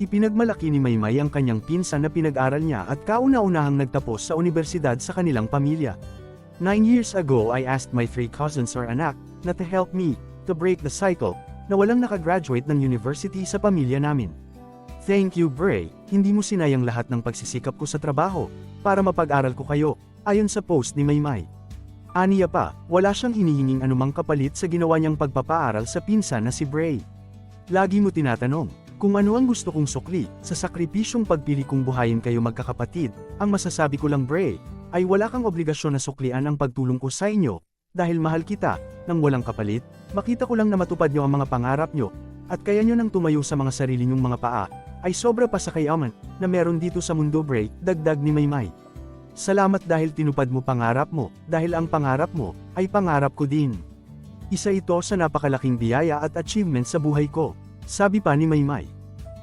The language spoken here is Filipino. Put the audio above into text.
Ipinagmalaki ni Maymay ang kanyang pinsan na pinag-aral niya at kauna-unahang nagtapos sa unibersidad sa kanilang pamilya. 9 years ago I asked my 3 cousins or anak na to help me to break the cycle na walang nakagraduate ng university sa pamilya namin. Thank you Bray, hindi mo sinayang lahat ng pagsisikap ko sa trabaho para mapag-aral ko kayo, ayon sa post ni Maymay. Aniya pa, wala siyang hinihinging anumang kapalit sa ginawa niyang pagpapaaral sa pinsan na si Bray. Lagi mo tinatanong, kung ano ang gusto kong sukli, sa sakripisyong pagpili kong buhayin kayo magkakapatid, ang masasabi ko lang Bray, ay wala kang obligasyon na suklian ang pagtulong ko sa inyo, dahil mahal kita, nang walang kapalit, makita ko lang na matupad niyo ang mga pangarap niyo, at kaya niyo nang tumayo sa mga sarili niyong mga paa, ay sobra pa sa kayaman, na meron dito sa mundo Bray, dagdag ni Maymay. Salamat dahil tinupad mo pangarap mo, dahil ang pangarap mo, ay pangarap ko din. Isa ito sa napakalaking biyaya at achievement sa buhay ko, sabi pa ni Maymay.